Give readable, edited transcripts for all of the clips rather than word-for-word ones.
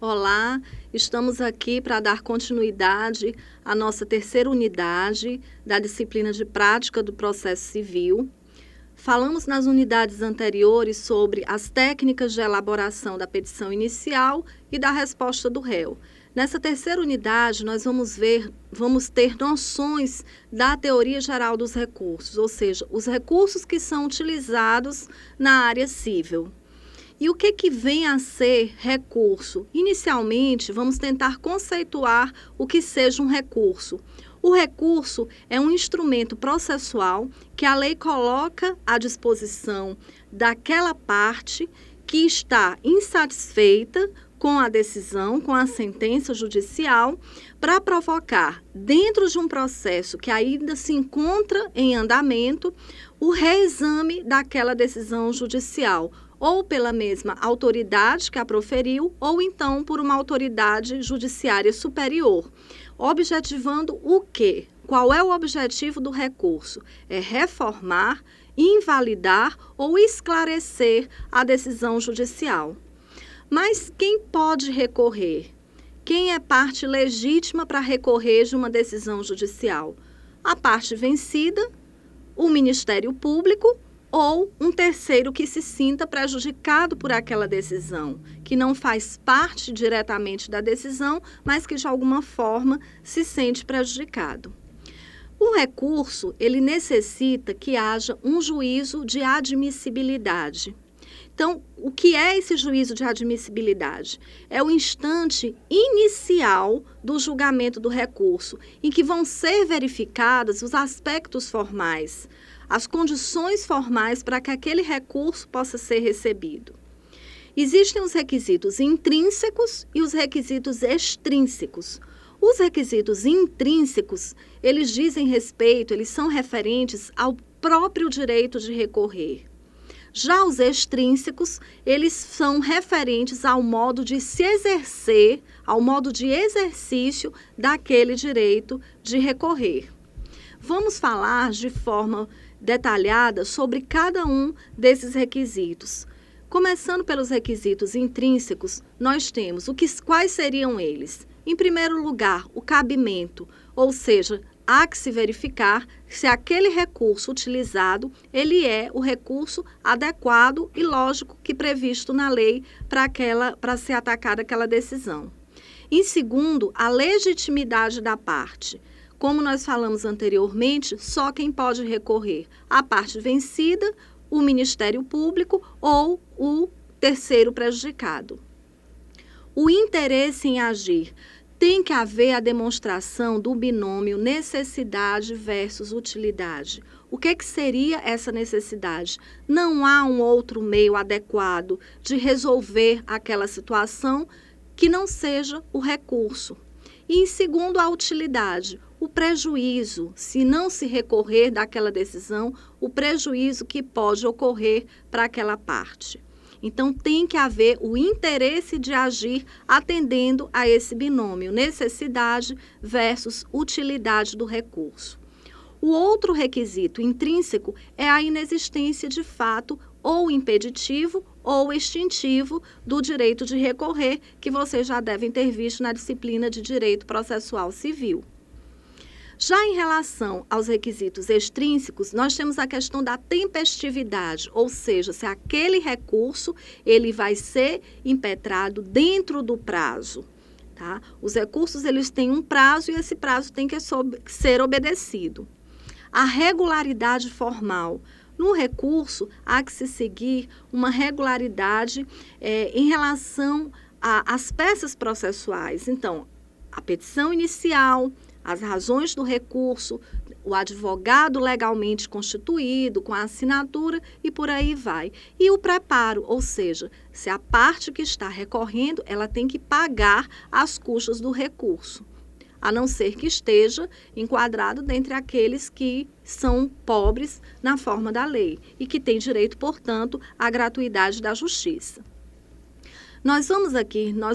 Olá, estamos aqui para dar continuidade à nossa terceira unidade da disciplina de prática do processo civil. Falamos nas unidades anteriores sobre as técnicas de elaboração da petição inicial e da resposta do réu. Nessa terceira unidade, nós vamos ter noções da teoria geral dos recursos, ou seja, os recursos que são utilizados na área civil. E o que vem a ser recurso? Inicialmente, vamos tentar conceituar o que seja um recurso. O recurso é um instrumento processual que a lei coloca à disposição daquela parte que está insatisfeita com a decisão, com a sentença judicial, para provocar, dentro de um processo que ainda se encontra em andamento, o reexame daquela decisão judicial, ou pela mesma autoridade que a proferiu, ou então por uma autoridade judiciária superior. Objetivando o quê? Qual é o objetivo do recurso? É reformar, invalidar ou esclarecer a decisão judicial. Mas quem pode recorrer? Quem é parte legítima para recorrer de uma decisão judicial? A parte vencida, o Ministério Público ou um terceiro que se sinta prejudicado por aquela decisão, que não faz parte diretamente da decisão, mas que de alguma forma se sente prejudicado. O recurso, ele necessita que haja um juízo de admissibilidade. Então, o que é esse juízo de admissibilidade? É o instante inicial do julgamento do recurso, em que vão ser verificados os aspectos formais, as condições formais para que aquele recurso possa ser recebido. Existem os requisitos intrínsecos e os requisitos extrínsecos. Os requisitos intrínsecos, eles dizem respeito, eles são referentes ao próprio direito de recorrer. Já os extrínsecos, eles são referentes ao modo de se exercer, ao modo de exercício daquele direito de recorrer. Vamos falar de forma detalhada sobre cada um desses requisitos. Começando pelos requisitos intrínsecos, nós temos quais seriam eles? Em primeiro lugar, o cabimento, ou seja, há que se verificar se aquele recurso utilizado, ele é o recurso adequado e lógico que previsto na lei para ser atacada aquela decisão. Em segundo, a legitimidade da parte. Como nós falamos anteriormente, só quem pode recorrer: a parte vencida, o Ministério Público ou o terceiro prejudicado. O interesse em agir. Tem que haver a demonstração do binômio necessidade versus utilidade. O que seria essa necessidade? Não há um outro meio adequado de resolver aquela situação que não seja o recurso. E em segundo, a utilidade, o prejuízo, se não se recorrer daquela decisão, o prejuízo que pode ocorrer para aquela parte. Então, tem que haver o interesse de agir atendendo a esse binômio, necessidade versus utilidade do recurso. O outro requisito intrínseco é a inexistência de fato ou impeditivo ou extintivo do direito de recorrer, que vocês já devem ter visto na disciplina de Direito Processual Civil. Já em relação aos requisitos extrínsecos, nós temos a questão da tempestividade, ou seja, se aquele recurso ele vai ser impetrado dentro do prazo. Tá? Os recursos eles têm um prazo e esse prazo tem que ser obedecido. A regularidade formal. No recurso, há que se seguir uma regularidade em relação às peças processuais. Então, a petição inicial, as razões do recurso, o advogado legalmente constituído, com a assinatura e por aí vai. E o preparo, ou seja, se a parte que está recorrendo, ela tem que pagar as custas do recurso, a não ser que esteja enquadrado dentre aqueles que são pobres na forma da lei e que têm direito, portanto, à gratuidade da justiça. Nós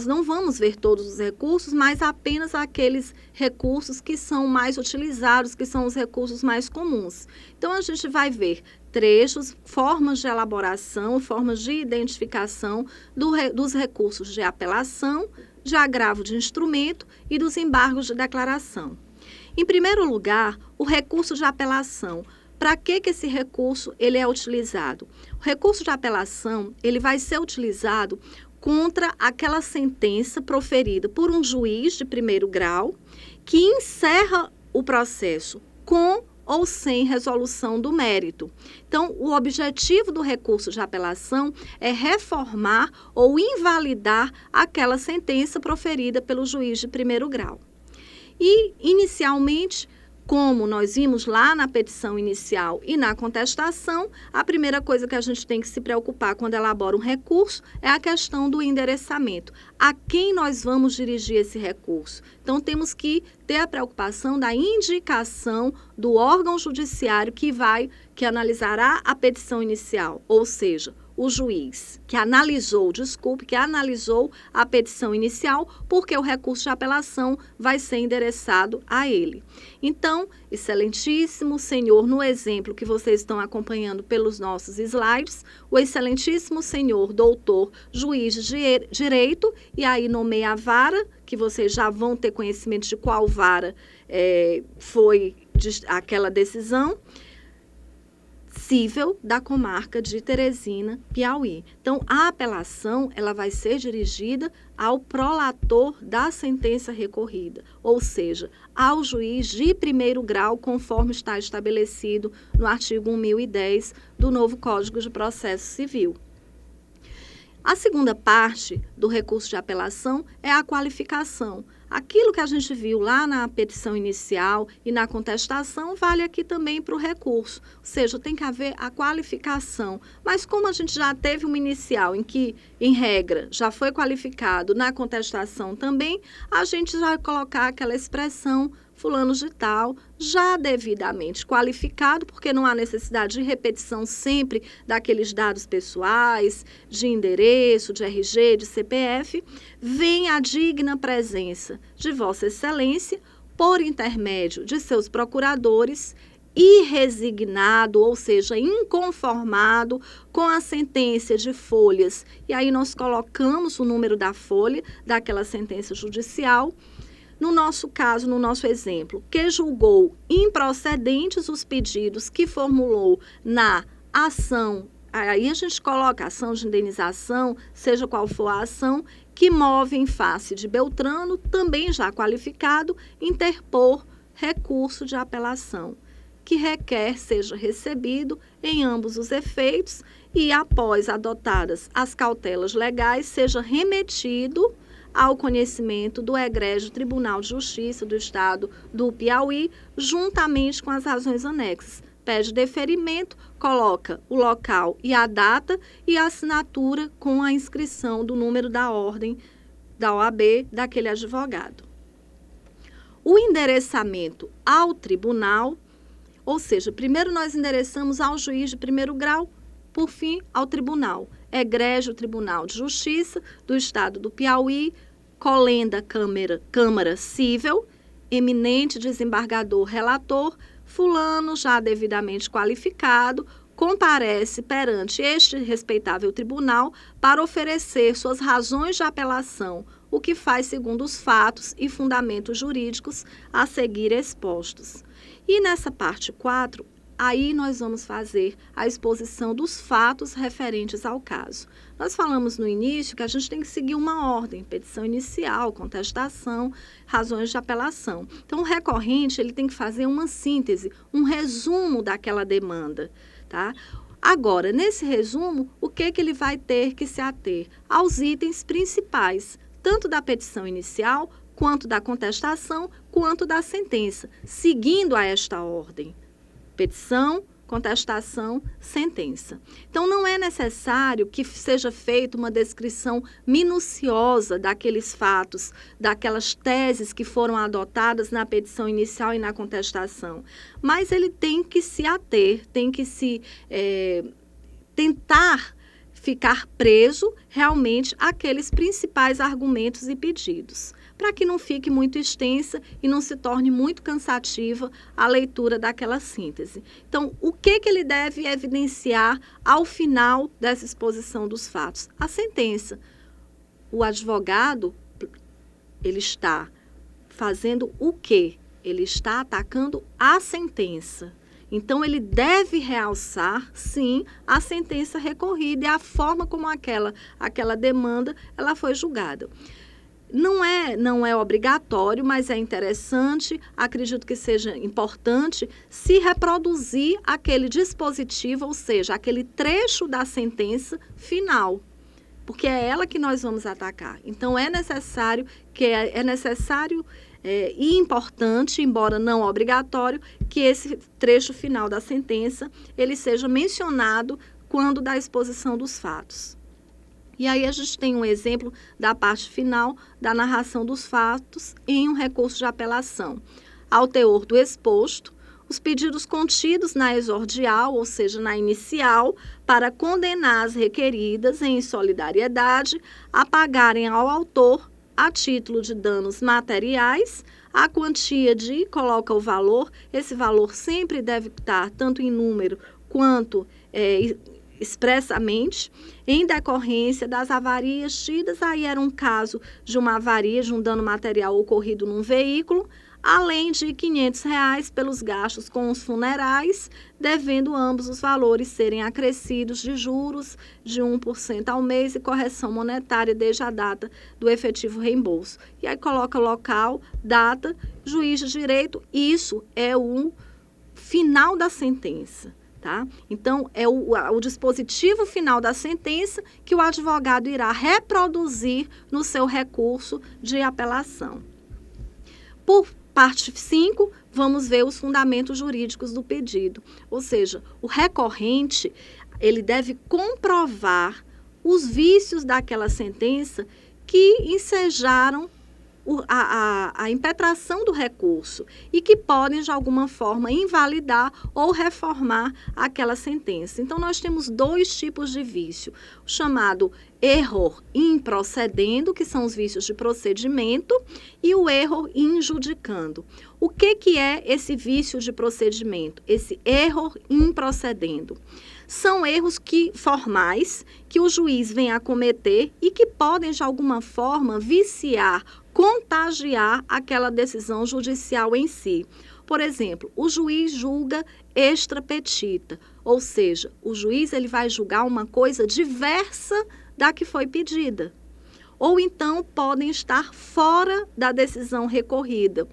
não vamos ver todos os recursos, mas apenas aqueles recursos que são mais utilizados, que são os recursos mais comuns. Então, a gente vai ver trechos, formas de elaboração, formas de identificação dos recursos de apelação, de agravo de instrumento e dos embargos de declaração. Em primeiro lugar, o recurso de apelação. Para que esse recurso ele é utilizado? O recurso de apelação ele vai ser utilizado contra aquela sentença proferida por um juiz de primeiro grau que encerra o processo com ou sem resolução do mérito. Então, o objetivo do recurso de apelação é reformar ou invalidar aquela sentença proferida pelo juiz de primeiro grau. E, inicialmente, como nós vimos lá na petição inicial e na contestação, a primeira coisa que a gente tem que se preocupar quando elabora um recurso é a questão do endereçamento. A quem nós vamos dirigir esse recurso? Então, temos que ter a preocupação da indicação do órgão judiciário que analisará a petição inicial, ou seja, o juiz que analisou a petição inicial, porque o recurso de apelação vai ser endereçado a ele. Então, excelentíssimo senhor, no exemplo que vocês estão acompanhando pelos nossos slides, o excelentíssimo senhor doutor juiz de direito, e aí nomeia a vara, que vocês já vão ter conhecimento de qual vara foi aquela decisão, cível da comarca de Teresina, Piauí. Então, a apelação ela vai ser dirigida ao prolator da sentença recorrida, ou seja, ao juiz de primeiro grau, conforme está estabelecido no artigo 1010 do novo Código de Processo Civil. A segunda parte do recurso de apelação é a qualificação. Aquilo que a gente viu lá na petição inicial e na contestação vale aqui também para o recurso, ou seja, tem que haver a qualificação. Mas como a gente já teve uma inicial em que, em regra, já foi qualificado, na contestação também, a gente já vai colocar aquela expressão fulano de tal, já devidamente qualificado, porque não há necessidade de repetição sempre daqueles dados pessoais, de endereço, de RG, de CPF, vem a digna presença de Vossa Excelência, por intermédio de seus procuradores, e resignado, ou seja, inconformado com a sentença de folhas. E aí nós colocamos o número da folha daquela sentença judicial. No nosso caso, no nosso exemplo, que julgou improcedentes os pedidos que formulou na ação, aí a gente coloca ação de indenização, seja qual for a ação, que move em face de Beltrano, também já qualificado, interpor recurso de apelação, que requer seja recebido em ambos os efeitos e, após adotadas as cautelas legais, seja remetido ao conhecimento do egrégio Tribunal de Justiça do Estado do Piauí, juntamente com as razões anexas. Pede deferimento, coloca o local e a data e a assinatura com a inscrição do número da ordem da OAB daquele advogado. O endereçamento ao tribunal, ou seja, primeiro nós endereçamos ao juiz de primeiro grau, por fim, ao tribunal. Egrégio Tribunal de Justiça do Estado do Piauí, colenda Câmara Cível, eminente desembargador relator, fulano já devidamente qualificado, comparece perante este respeitável tribunal para oferecer suas razões de apelação, o que faz segundo os fatos e fundamentos jurídicos a seguir expostos. E nessa parte 4, aí nós vamos fazer a exposição dos fatos referentes ao caso. Nós falamos no início que a gente tem que seguir uma ordem, petição inicial, contestação, razões de apelação. Então, o recorrente ele tem que fazer uma síntese, um resumo daquela demanda, tá? Agora, nesse resumo, o que ele vai ter que se ater? Aos itens principais, tanto da petição inicial, quanto da contestação, quanto da sentença, seguindo a esta ordem. Petição, contestação, sentença. Então, não é necessário que seja feita uma descrição minuciosa daqueles fatos, daquelas teses que foram adotadas na petição inicial e na contestação, mas ele tem que se ater, tem que tentar ficar preso realmente àqueles principais argumentos e pedidos, para que não fique muito extensa e não se torne muito cansativa a leitura daquela síntese. Então, o que ele deve evidenciar ao final dessa exposição dos fatos? A sentença. O advogado ele está fazendo o quê? Ele está atacando a sentença. Então, ele deve realçar, sim, a sentença recorrida e a forma como aquela demanda ela foi julgada. Não é obrigatório, mas é interessante, acredito que seja importante, se reproduzir aquele dispositivo, ou seja, aquele trecho da sentença final, porque é ela que nós vamos atacar. Então, é necessário e importante, embora não obrigatório, que esse trecho final da sentença ele seja mencionado quando da exposição dos fatos. E aí a gente tem um exemplo da parte final da narração dos fatos em um recurso de apelação. Ao teor do exposto, os pedidos contidos na exordial, ou seja, na inicial, para condenar as requeridas em solidariedade a pagarem ao autor, a título de danos materiais, a quantia de, coloca o valor, esse valor sempre deve estar tanto em número quanto expressamente, em decorrência das avarias tidas, aí era um caso de uma avaria, de um dano material ocorrido num veículo, além de R$ 500 pelos gastos com os funerais, devendo ambos os valores serem acrescidos de juros de 1% ao mês e correção monetária desde a data do efetivo reembolso. E aí coloca local, data, juiz de direito, isso é o final da sentença. Tá? Então, é o dispositivo final da sentença que o advogado irá reproduzir no seu recurso de apelação. Por parte 5, vamos ver os fundamentos jurídicos do pedido. Ou seja, o recorrente ele deve comprovar os vícios daquela sentença que ensejaram a impetração do recurso e que podem, de alguma forma, invalidar ou reformar aquela sentença. Então, nós temos dois tipos de vício, o chamado error improcedendo, que são os vícios de procedimento, e o error injudicando. O que é esse vício de procedimento? Esse error improcedendo. São erros formais que o juiz vem a cometer e que podem, de alguma forma, viciar, contagiar aquela decisão judicial em si. Por exemplo, o juiz julga extra petita, ou seja, o juiz ele vai julgar uma coisa diversa da que foi pedida. Ou então podem estar fora da decisão recorrida.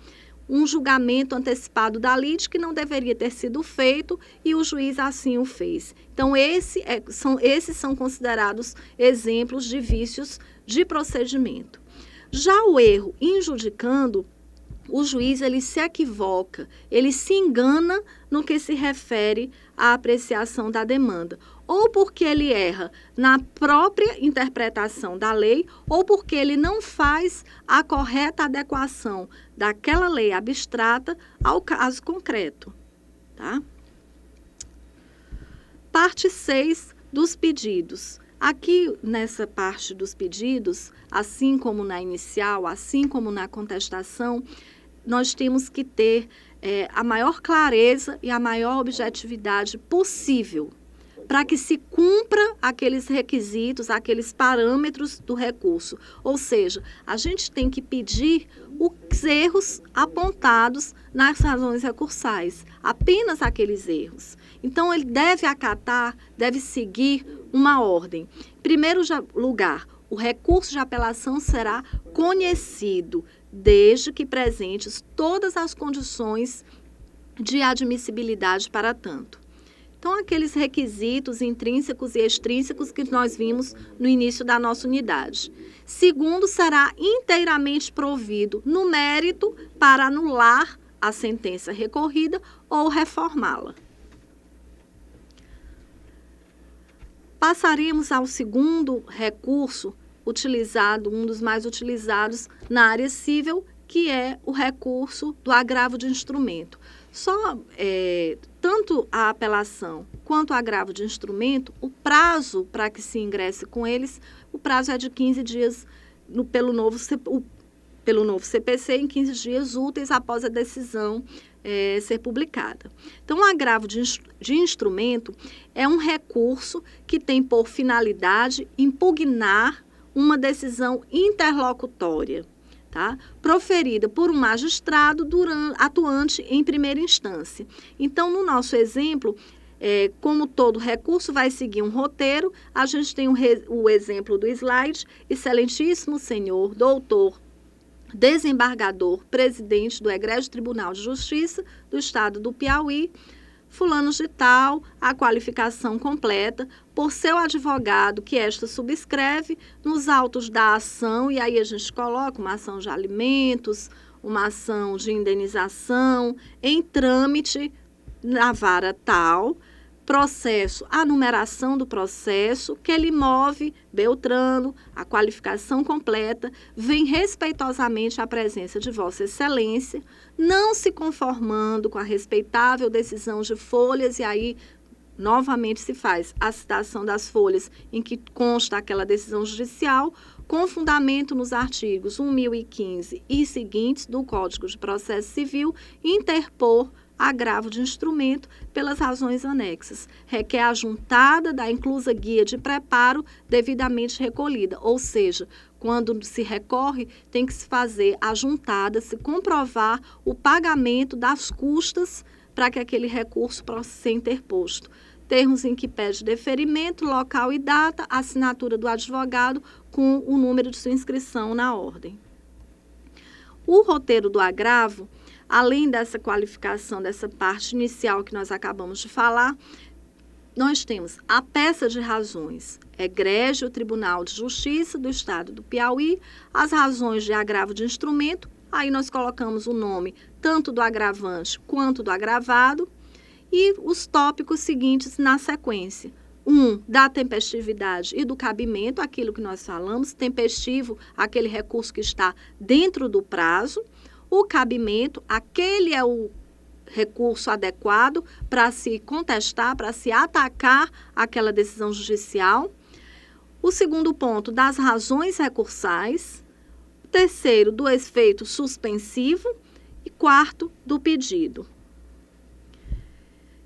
Um julgamento antecipado da lide que não deveria ter sido feito e o juiz assim o fez. Então, esses são considerados exemplos de vícios de procedimento. Já o erro injudicando, o juiz ele se equivoca, ele se engana no que se refere à apreciação da demanda, ou porque ele erra na própria interpretação da lei, ou porque ele não faz a correta adequação daquela lei abstrata ao caso concreto. Tá? Parte 6 dos pedidos. Aqui, nessa parte dos pedidos, assim como na inicial, assim como na contestação, nós temos que ter a maior clareza e a maior objetividade possível para que se cumpra aqueles requisitos, aqueles parâmetros do recurso. Ou seja, a gente tem que pedir os erros apontados nas razões recursais, apenas aqueles erros. Então, ele deve acatar, deve seguir uma ordem. Em primeiro lugar, o recurso de apelação será conhecido, desde que presentes todas as condições de admissibilidade para tanto. Então, aqueles requisitos intrínsecos e extrínsecos que nós vimos no início da nossa unidade. Segundo, será inteiramente provido no mérito para anular a sentença recorrida ou reformá-la. Passaremos ao segundo recurso utilizado, um dos mais utilizados na área civil, que é o recurso do agravo de instrumento. Tanto a apelação quanto o agravo de instrumento, o prazo para que se ingresse com eles, o prazo é de 15 dias pelo novo CPC, em 15 dias úteis após a decisão ser publicada. Então, o agravo de instrumento é um recurso que tem por finalidade impugnar uma decisão interlocutória, tá? Proferida por um magistrado atuante em primeira instância. Então, no nosso exemplo, como todo recurso vai seguir um roteiro, a gente tem o exemplo do slide: excelentíssimo senhor doutor desembargador, presidente do Egrégio Tribunal de Justiça do Estado do Piauí, fulano de tal, a qualificação completa, por seu advogado que esta subscreve nos autos da ação, e aí a gente coloca uma ação de alimentos, uma ação de indenização, em trâmite na vara tal, processo, a numeração do processo, que ele move Beltrano, a qualificação completa, vem respeitosamente à presença de Vossa Excelência, não se conformando com a respeitável decisão de folhas, e aí novamente se faz a citação das folhas em que consta aquela decisão judicial, com fundamento nos artigos 1015 e seguintes do Código de Processo Civil, interpor agravo de instrumento pelas razões anexas. Requer a juntada da inclusa guia de preparo devidamente recolhida, ou seja, quando se recorre, tem que se fazer a juntada, se comprovar o pagamento das custas para que aquele recurso possa ser interposto. Termos em que pede deferimento, local e data, assinatura do advogado com o número de sua inscrição na ordem. O roteiro do agravo, além dessa qualificação, dessa parte inicial que nós acabamos de falar, nós temos a peça de razões, Egrégio Tribunal de Justiça do Estado do Piauí, as razões de agravo de instrumento, aí nós colocamos o nome tanto do agravante quanto do agravado, e os tópicos seguintes na sequência. Da tempestividade e do cabimento, aquilo que nós falamos, tempestivo, aquele recurso que está dentro do prazo. O cabimento, aquele é o recurso adequado para se contestar, para se atacar aquela decisão judicial. O segundo ponto, das razões recursais. O terceiro, do efeito suspensivo. E quarto, do pedido.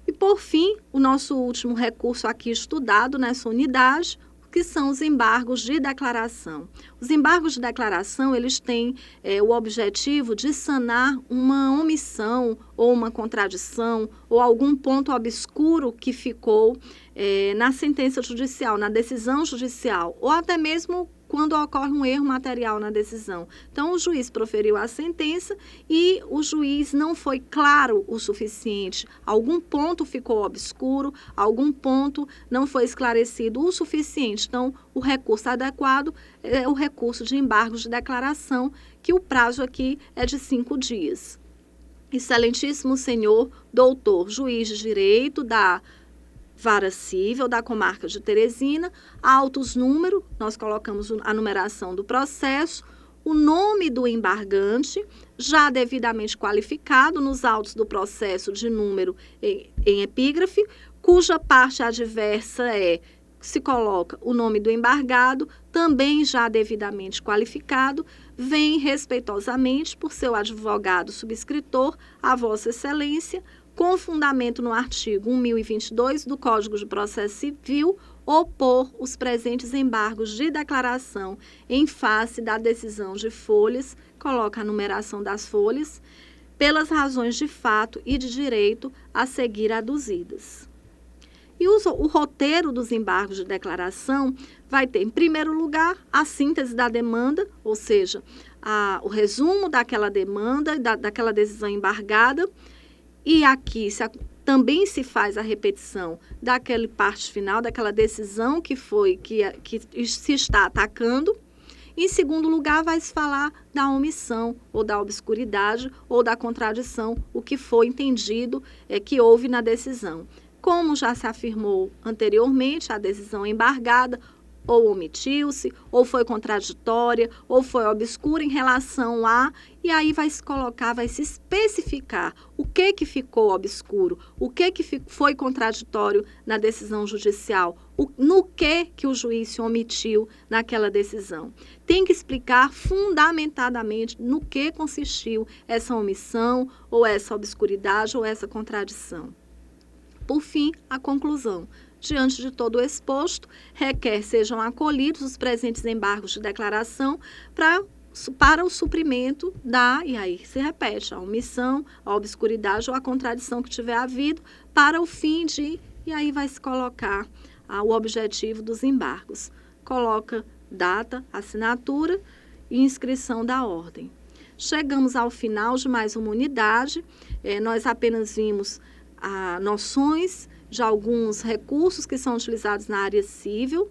E, por fim, o nosso último recurso aqui estudado nessa unidade, que são os embargos de declaração. Os embargos de declaração, eles têm o objetivo de sanar uma omissão ou uma contradição ou algum ponto obscuro que ficou na sentença judicial, na decisão judicial, ou até mesmo quando ocorre um erro material na decisão. Então, o juiz proferiu a sentença e o juiz não foi claro o suficiente. Algum ponto ficou obscuro, algum ponto não foi esclarecido o suficiente. Então, o recurso adequado é o recurso de embargos de declaração, que o prazo aqui é de 5 dias. Excelentíssimo senhor doutor juiz de direito da Vara Civil da Comarca de Teresina, autos número, nós colocamos a numeração do processo, o nome do embargante, já devidamente qualificado nos autos do processo de número em epígrafe, cuja parte adversa se coloca o nome do embargado, também já devidamente qualificado, vem respeitosamente por seu advogado subscritor, a Vossa Excelência, com fundamento no artigo 1022 do Código de Processo Civil, opor os presentes embargos de declaração em face da decisão de folhas, coloca a numeração das folhas, pelas razões de fato e de direito a seguir aduzidas. E o roteiro dos embargos de declaração vai ter, em primeiro lugar, a síntese da demanda, ou seja, o resumo daquela demanda, daquela decisão embargada. E aqui também se faz a repetição daquela parte final, daquela decisão que se está atacando. Em segundo lugar, vai se falar da omissão, ou da obscuridade, ou da contradição, o que foi entendido que houve na decisão. Como já se afirmou anteriormente, a decisão embargada ou omitiu-se, ou foi contraditória, ou foi obscura em relação a, e aí vai se colocar, vai se especificar o que ficou obscuro, o que foi contraditório na decisão judicial, no que o juiz se omitiu naquela decisão. Tem que explicar fundamentadamente no que consistiu essa omissão, ou essa obscuridade, ou essa contradição. Por fim, a conclusão. Diante de todo o exposto, requer sejam acolhidos os presentes embargos de declaração para para o suprimento da, e aí se repete, a omissão, a obscuridade ou a contradição que tiver havido, para o fim de, e aí vai se colocar o objetivo dos embargos. Coloca data, assinatura e inscrição da ordem. Chegamos ao final de mais uma unidade, nós apenas vimos noções de alguns recursos que são utilizados na área civil.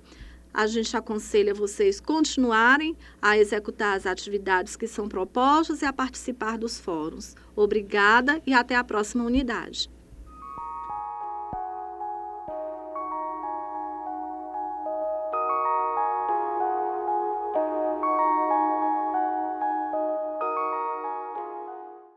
A gente aconselha vocês continuarem a executar as atividades que são propostas e a participar dos fóruns. Obrigada e até a próxima unidade.